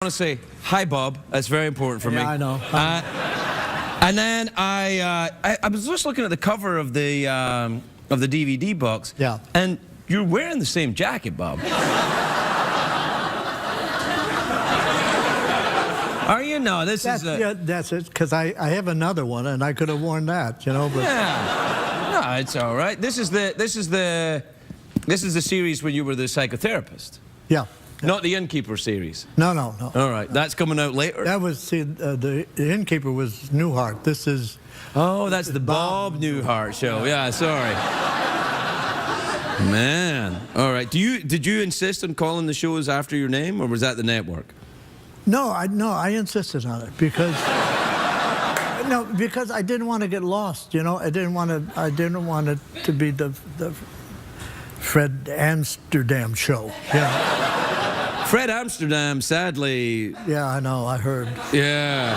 I want to say hi, Bob. That's very important for me. Yeah, I know. And then I was just looking at the cover of the DVD box. Yeah. And you're wearing the same jacket, Bob. Are you? No, this is. Yeah, that's it. Because I have another one, and I could have worn that, you know. But Yeah. No, it's all right. This is the series when you were the psychotherapist. yeah. Not the Innkeeper series. No. All right, that's coming out later. That was the Innkeeper was Newhart. This is. Oh, that's the Bob Newhart show. Yeah, sorry. Man. All right. Did you insist on calling the shows after your name, or was that the network? No, I insisted on it because. Because I didn't want to get lost. You know, I didn't want it to be the Fred Amsterdam show. Yeah. Fred Amsterdam, sadly. Yeah, I know. I heard. Yeah.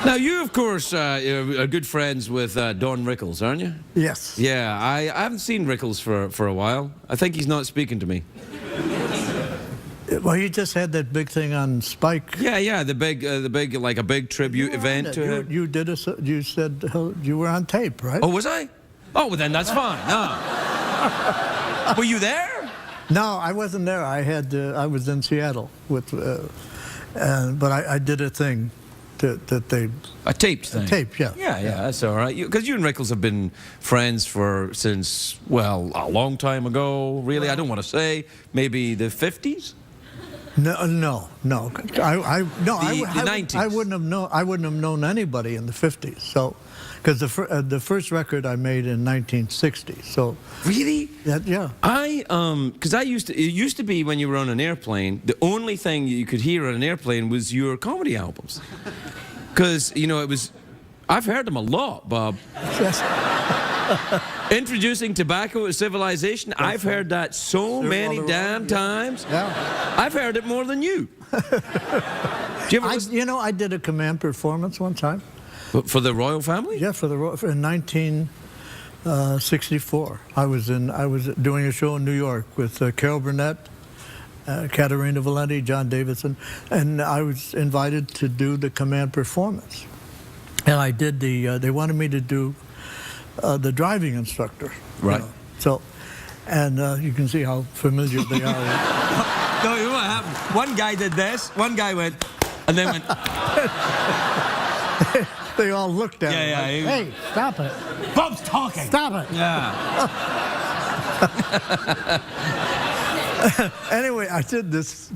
Now, you, of course, are good friends with Don Rickles, aren't you? Yes. Yeah, I haven't seen Rickles for a while. I think he's not speaking to me. Well, he just had that big thing on Spike. Yeah, the big, like a big tribute event to him. You did you said you were on tape, right? Oh, was I? Oh, well, then that's fine. No. Were you there? No, I wasn't there. I was in Seattle with, but I did a thing that they. A taped thing. A tape, yeah. Yeah, that's all right. Because you and Rickles have been friends since, well, a long time ago. Really, I don't want to say maybe the 50s. No. The 90s. I wouldn't have known anybody in the 50s. So, because the first record I made in 1960. So. Really? Yeah. Because it used to be when you were on an airplane, the only thing you could hear on an airplane was your comedy albums. Because, you know, I've heard them a lot, Bob. Yes. Introducing Tobacco to Civilization, I've heard that so many damn times. Yeah. I've heard it more than you. Do you ever listen? I did a command performance one time. For the royal family? Yeah, in 1964. I was doing a show in New York with Carol Burnett, Caterina Valenti, John Davidson, and I was invited to do the command performance. And I did they wanted me to do the driving instructor. Right. You know. So, and you can see how familiar they are. No, you know what happened? One guy did this, one guy went, and then went. They all looked at him. Yeah. Like, hey, stop it. Bob's talking. Stop it. Yeah. Anyway, I did this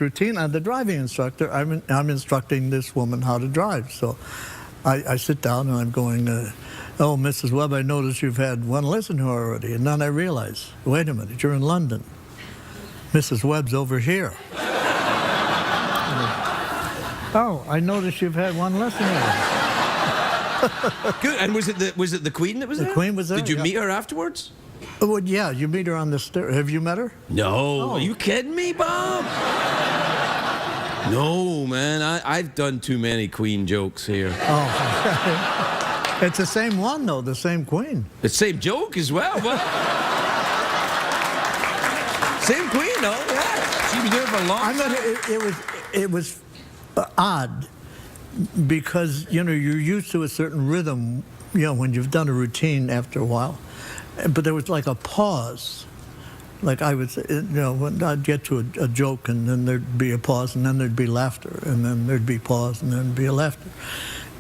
routine on the driving instructor. I'm instructing this woman how to drive. So I sit down and I'm going, oh, Mrs. Webb, I noticed you've had one lesson here already. And then I realize, wait a minute, you're in London. Mrs. Webb's over here. Oh, I noticed you've had one lesson already. Good. And was it the Queen that was there? The Queen was there. Did you yeah. meet her afterwards? Oh, well, yeah, you meet her on the stairs. Have you met her? No. Oh. Are you kidding me, Bob? No, man. I've done too many Queen jokes here. Oh. It's the same one, though, the same Queen. The same joke as well. What? Same Queen, though. Yeah. She's been doing it for a long time. It was odd because, you're used to a certain rhythm, when you've done a routine after a while. But there was like a pause. Like I would say, when I'd get to a joke and then there'd be a pause and then there'd be laughter and then there'd be pause and then there'd be a laughter.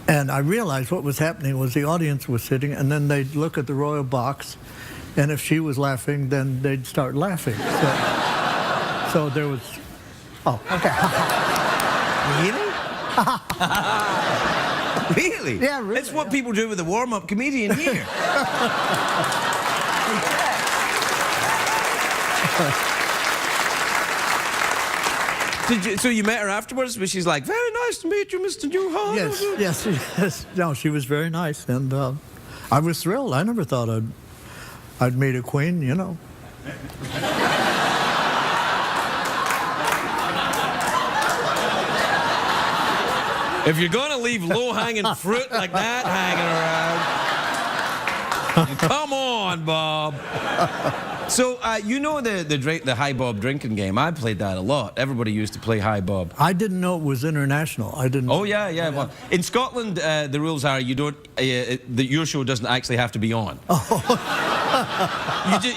And I realized what was happening was the audience was sitting and then they'd look at the royal box and if she was laughing, then they'd start laughing. So there was, oh, okay. Really? Really? Yeah, really. That's what people do with a warm-up comedian here. So you met her afterwards, but she's like, very nice to meet you, Mr. Newhart. Yes. No, she was very nice, and I was thrilled. I never thought I'd meet a queen, If you're going to leave low-hanging fruit like that hanging around, come on, Bob. So, you know the high bob drinking game. I played that a lot. Everybody used to play high bob. I didn't know it was international. I didn't. Oh yeah. Well, in Scotland, the rules are you don't. Your show doesn't actually have to be on.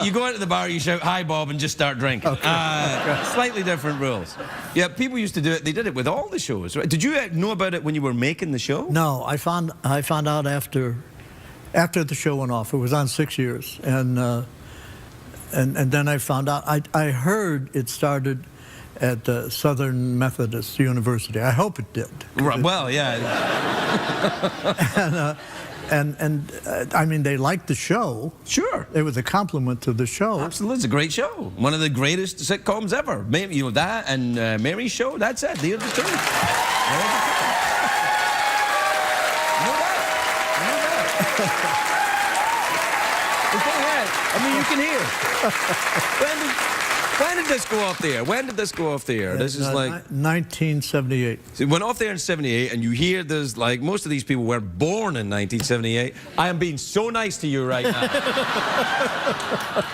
You go out to the bar, you shout "Hi Bob" and just start drinking. Okay. Slightly different rules. Yeah, people used to do it. They did it with all the shows. Right? Did you know about it when you were making the show? No, I found out after the show went off. It was on 6 years, and then I found out. I heard it started at Southern Methodist University. I hope it did. Right, well, yeah. I mean, they liked the show. Sure. It was a compliment to the show. Absolutely, it's a great show. One of the greatest sitcoms ever. Maybe, you know, that and Mary's Show. That's it. There's the truth. No doubt. Go ahead. I mean, you can hear. When did this go off the air? When did this go off the air? This is like 1978. So it went off there in 78, and you hear there's like most of these people were born in 1978. I am being so nice to you right now,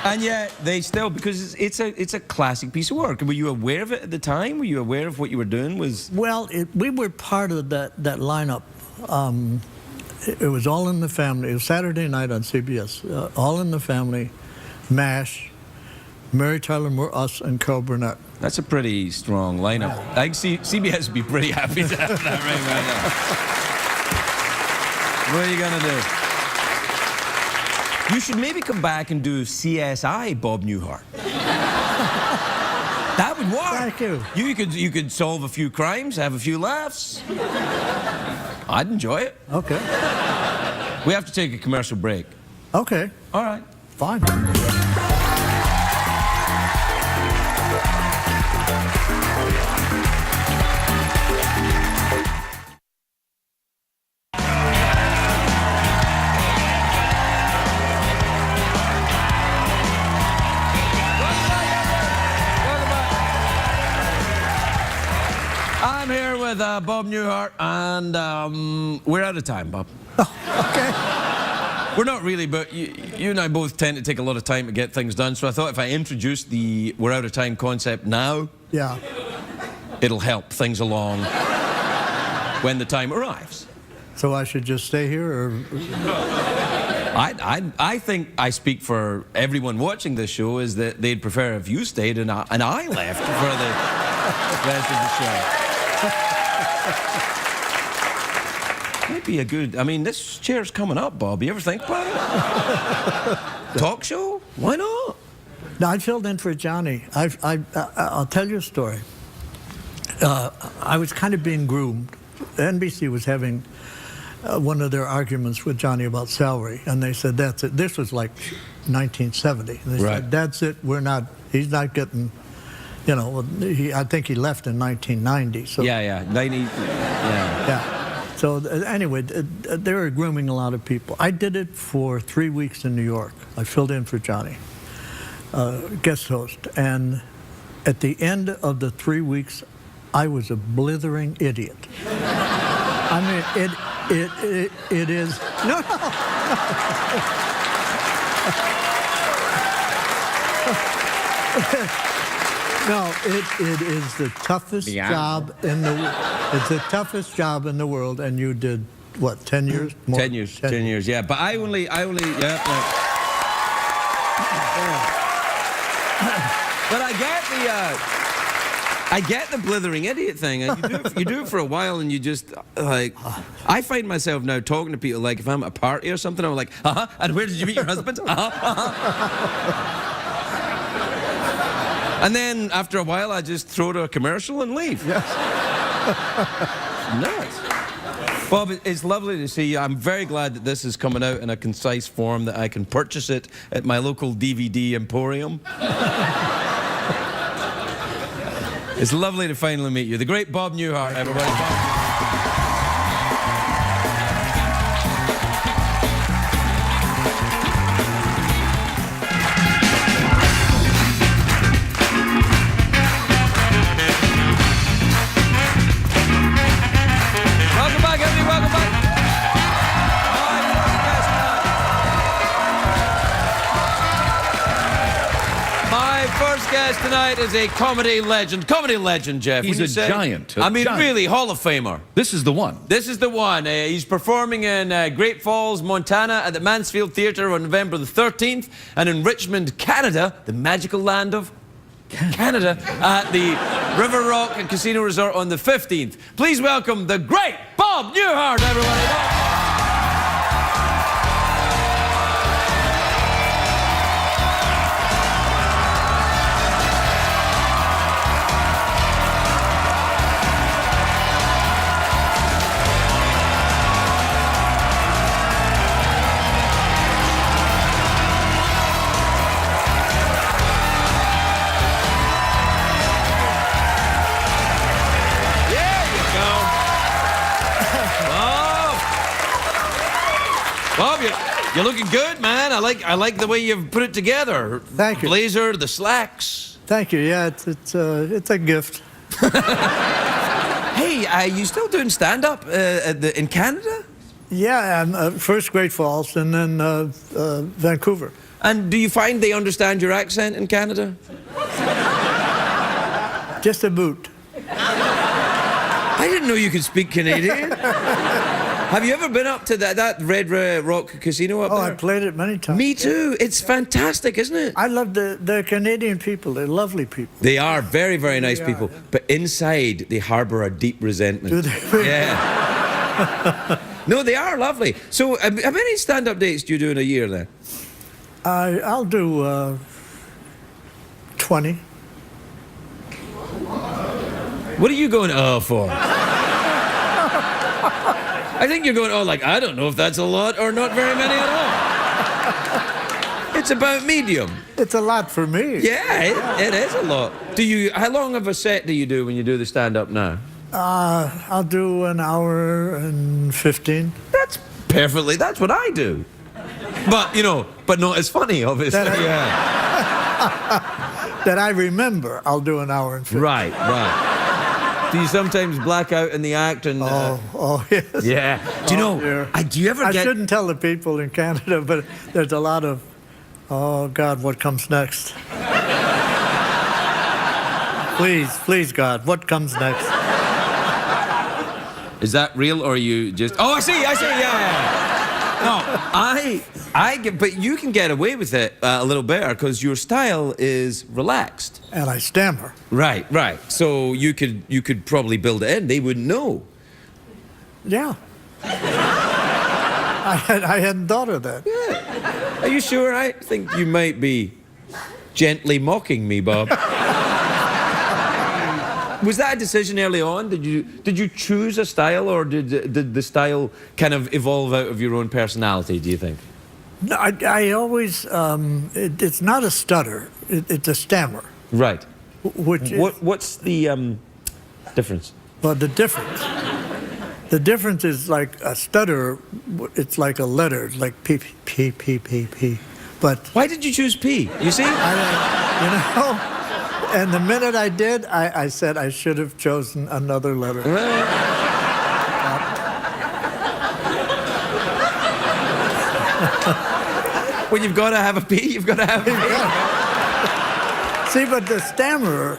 and yet they still, because it's a classic piece of work. Were you aware of it at the time? Were you aware of what you were doing? Well, we were part of that lineup. It was All in the Family. It was Saturday night on CBS. All in the Family, MASH, Mary Tyler Moore, us, and Carl Burnett. That's a pretty strong lineup. I think CBS would be pretty happy to have that right now. What are you going to do? You should maybe come back and do CSI Bob Newhart. That would work. Thank you. You could solve a few crimes, have a few laughs. I'd enjoy it. Okay. We have to take a commercial break. Okay. All right. Fine. I'm here with Bob Newhart, and we're out of time, Bob. Okay. We're not really, but you and I both tend to take a lot of time to get things done, so I thought if I introduced the we're out of time concept now, yeah, it'll help things along when the time arrives. So I should just stay here, or? I think I speak for everyone watching this show is that they'd prefer if you stayed and I left for the rest of the show. Might be a good. I mean, this chair's coming up, Bob. You ever think about it? Talk show? Why not? No, I filled in for Johnny. I'll tell you a story. I was kind of being groomed. NBC was having one of their arguments with Johnny about salary, and they said, that's it. This was like 1970. They said, that's it. He's not getting, you know, I think he left in 1990. So Yeah. 90, yeah. So anyway, they were grooming a lot of people. I did it for 3 weeks in New York. I filled in for Johnny, guest host. And at the end of the 3 weeks, I was a blithering idiot. I mean, it is. No. No, it is the toughest job in the. It's the toughest job in the world, and you did what? 10 years? More? 10 years. 10 years. Yeah, but I only. Yeah. But I get the blithering idiot thing. You do it for a while, and you just like. I find myself now talking to people like if I'm at a party or something, I'm like, and where did you meet your husband? And then after a while, I just throw to a commercial and leave. Yes. Nuts. Bob, it's lovely to see you. I'm very glad that this is coming out in a concise form, that I can purchase it at my local DVD emporium. It's lovely to finally meet you. The great Bob Newhart, everybody. Welcome back, everybody. Welcome back. guest tonight is a comedy legend. Comedy legend, Jeff. He's would you a say? giant, a I mean, giant. really, Hall of Famer. This is the one. This is the one. He's performing in Great Falls, Montana at the Mansfield Theatre on November the 13th, and in Richmond, Canada, the magical land of Canada, at the River Rock and Casino Resort on the 15th. Please welcome the great Bob Newhart, everybody. Bob, you're looking good, man. I like the way you've put it together. Thank you. Blazer, the slacks. Thank you. Yeah, it's a gift. Hey, you still doing stand-up in Canada? Yeah, I'm first Great Falls and then Vancouver. And do you find they understand your accent in Canada? Just a boot. I didn't know you could speak Canadian. Have you ever been up to that Red Rock Casino up there? Oh, I played it many times. Me too. It's fantastic, isn't it? I love the Canadian people. They're lovely people. They are very, very nice people. yeah. But inside, they harbour a deep resentment. Do they? Yeah. No, they are lovely. So, how many stand-up dates do you do in a year then? I'll do 20. What are you going for? I think you're going, like, I don't know if that's a lot or not very many at all. It's about medium. It's a lot for me. Yeah, it is a lot. How long of a set do you do when you do the stand-up now? I'll do an hour and 15. That's what I do. But, but not as funny, obviously. That I remember, I'll do an hour and 15. Right. Do you sometimes black out in the act and? Oh yes. Yeah. Do you know? Dear. Do you ever I get? shouldn't tell the people in Canada, but there's a lot of, oh God, what comes next? Please, God, what comes next? Is that real or are you just? Oh, I see. Yeah. No, I get, but you can get away with it a little better because your style is relaxed. And I stammer. Right. So you could probably build it in. They wouldn't know. Yeah. I hadn't thought of that. Yeah. Are you sure? I think you might be gently mocking me, Bob. Was that a decision early on? Did you choose a style, or did the style kind of evolve out of your own personality, do you think? No, I always, it's not a stutter, it's a stammer. Right. What's the difference? Well, the difference is like a stutter, it's like a letter, it's like P, P, P, P, P. But why did you choose P? You see? And the minute I did, I said I should have chosen another letter. When you've got to have a P, you've got to have a P. See, but the stammerer,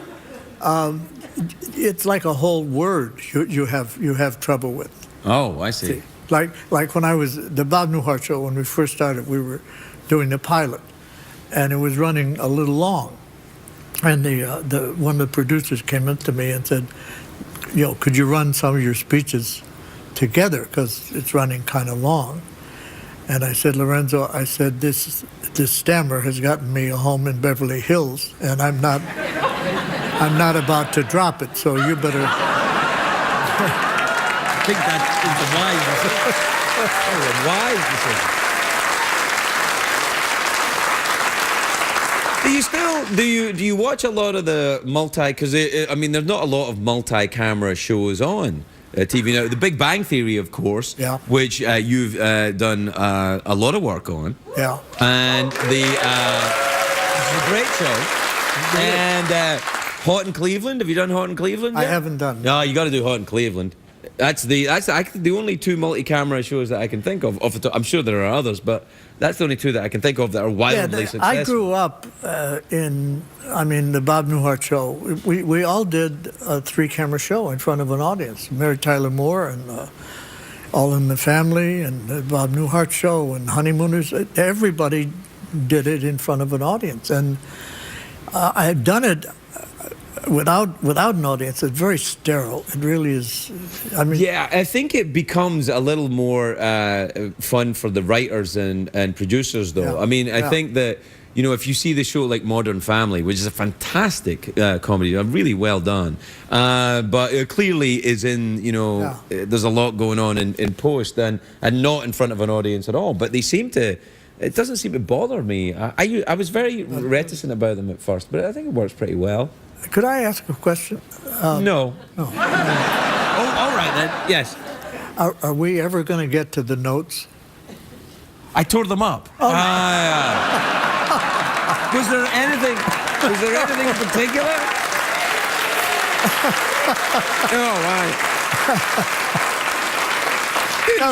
it's like a whole word you have trouble with. Oh, I see. Like when I was the Bob Newhart show, when we first started, we were doing the pilot, and it was running a little long. And one of the producers came up to me and said, could you run some of your speeches together because it's running kind of long? And I said, Lorenzo, this stammer has gotten me a home in Beverly Hills, and I'm not about to drop it. So you better. I think that is a wise decision. Do you watch a lot of the because I mean there's not a lot of multi-camera shows on TV now. The Big Bang Theory, of course, yeah. Which you've done a lot of work on. Yeah. And it's a great show. And Hot in Cleveland. Have you done Hot in Cleveland yet? I haven't done. No, you got to do Hot in Cleveland. That's the only two multi-camera shows that I can think of. I'm sure there are others, but that's the only two that I can think of that are wildly successful. I grew up the Bob Newhart show. We all did a 3-camera show in front of an audience. Mary Tyler Moore and All in the Family and the Bob Newhart show and Honeymooners. Everybody did it in front of an audience. And I had done it without an audience. It's very sterile. It really is. Yeah, I think it becomes a little more fun for the writers and producers, though. Yeah. I think that, if you see the show like Modern Family, which is a fantastic comedy, really well done, but it clearly is in, there's a lot going on in post and not in front of an audience at all. But they seem to. It doesn't seem to bother me. I was very reticent about them at first, but I think it works pretty well. Could I ask a question? No. No. Oh, all right then. Yes. Are we ever going to get to the notes? I tore them up. Oh. Was there anything in particular? Oh, right.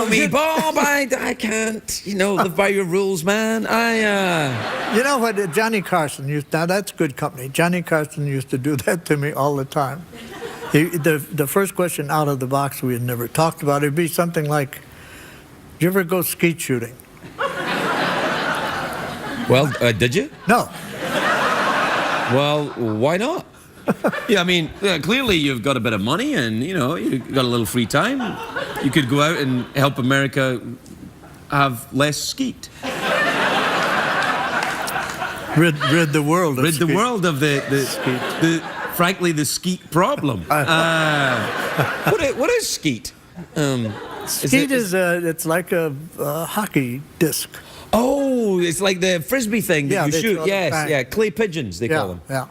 Me, Bob, I can't, live by your rules, man. You know what, Johnny Carson now that's good company. Johnny Carson used to do that to me all the time. The first question out of the box we had never talked about, it'd be something like, "Did you ever go skeet shooting?" Well, did you? No. Well, why not? Yeah, clearly you've got a bit of money and, you've got a little free time. You could go out and help America have less skeet. Rid the world of Rid skeet. The world of frankly, the skeet problem. What is skeet? Skeet it's like a hockey disc. Oh, it's like the frisbee thing that you shoot. Yes, yeah, clay pigeons they call them. Yeah.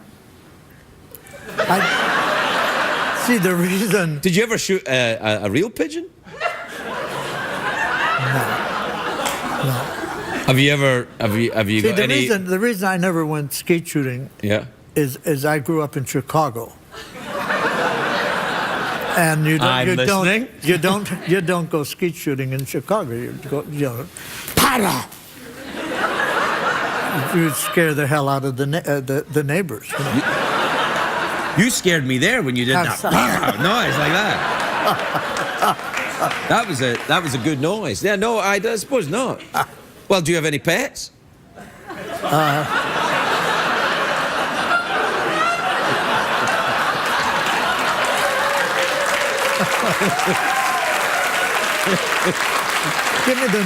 See the reason. Did you ever shoot a real pigeon? No. Have you got any? The reason I never went skeet shooting. Yeah. Is I grew up in Chicago. And you don't go skeet shooting in Chicago. You go, para. You'd scare the hell out of the neighbors. You scared me there when you did that noise like that. That was a good noise. Yeah, no, I suppose not. Well, do you have any pets? Give me the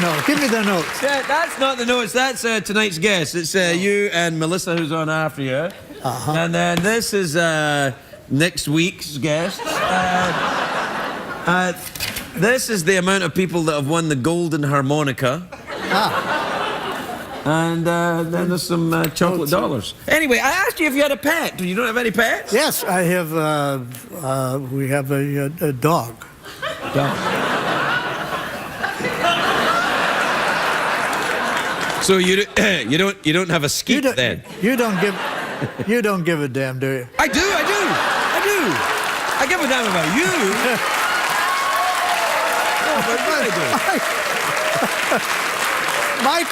notes. Yeah, that's not the notes. That's tonight's guest. It's you and Melissa who's on after you. Uh-huh. And then this is next week's guest. This is the amount of people that have won the golden harmonica. And then there's some chocolate dollars. Anyway, I asked you if you had a pet. You don't have any pets? Yes, I have. We have a dog. So you don't have a skeet then? You don't give a damn, do you? I do. I give a damn about you. My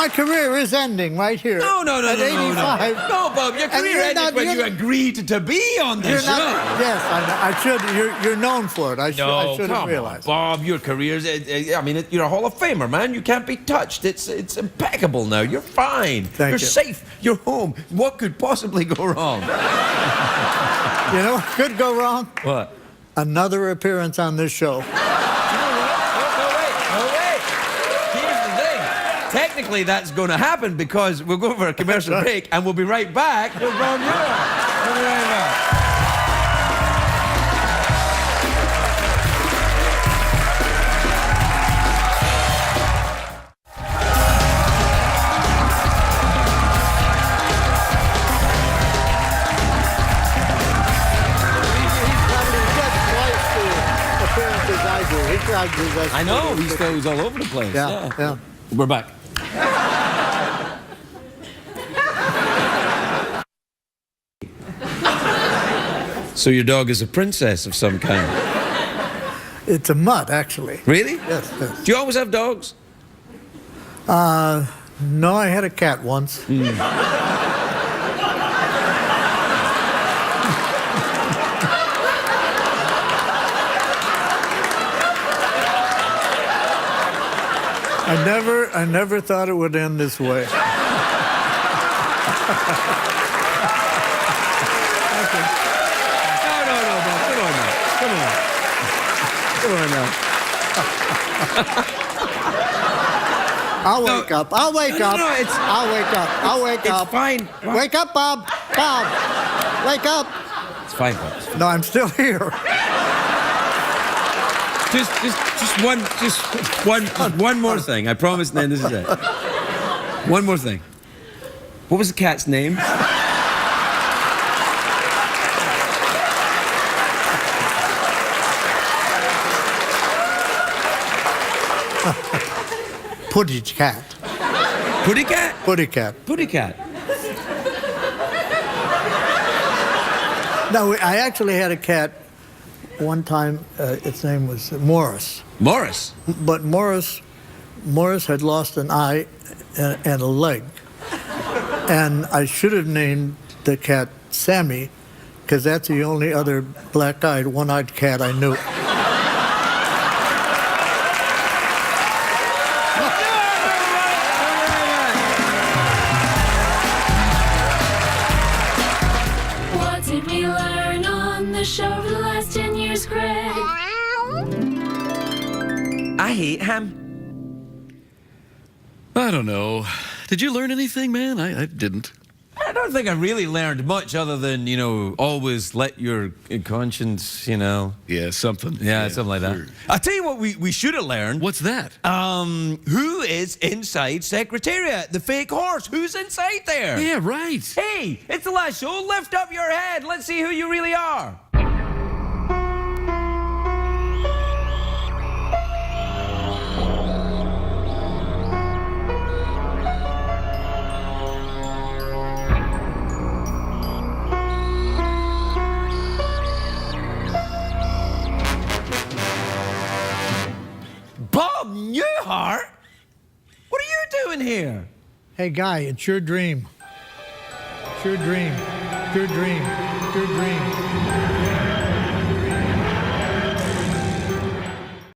career is ending right here. No. At 85. No, Bob, your career ended when you agreed to be on this show. Yes, I should. You're known for it. I should have realized. Bob, your career's. You're a Hall of Famer, man. You can't be touched. It's impeccable now. You're fine. Thank you're you. safe. You're home. What could possibly go wrong? You know what could go wrong? What? Another appearance on this show. No, wait. Here's the thing. Technically, that's going to happen because we'll go for a commercial break and we'll be right back with Bob Newhart. We'll be right back. I know, he's all over the place. Yeah. We're back. So your dog is a princess of some kind. It's a mutt, actually. Really? Yes, yes. Do you always have dogs? No, I had a cat once. I never thought it would end this way. No, Bob. Come on now. Come on. Come on now. I'll wake up. I'll wake up. No, it's... I'll wake up. I'll wake up. It's fine. Wake up, Bob. Bob. Wake up. It's fine, Bob. No, I'm still here. Just one more thing. I promise, and then this is it. One more thing. What was the cat's name? Putty cat. Putty cat? Putty cat. Putty cat. No, I actually had a cat one time. Its name was Morris. Morris? But Morris had lost an eye and a leg. And I should have named the cat Sammy, because that's the only other black-eyed, one-eyed cat I knew. What did we learn on the show for the last 10 years, Greg? I hate him. I don't know. Did you learn anything, man? I didn't. I don't think I really learned much other than, always let your conscience, Yeah, something. Yeah, something like that. Sure. I'll tell you what we should have learned. What's that? Who is inside Secretariat? The fake horse. Who's inside there? Yeah, right. Hey, it's the last show. Lift up your head. Let's see who you really are. Bob Newhart? What are you doing here? Hey, Guy, it's your dream. It's your dream. It's your dream. It's your dream.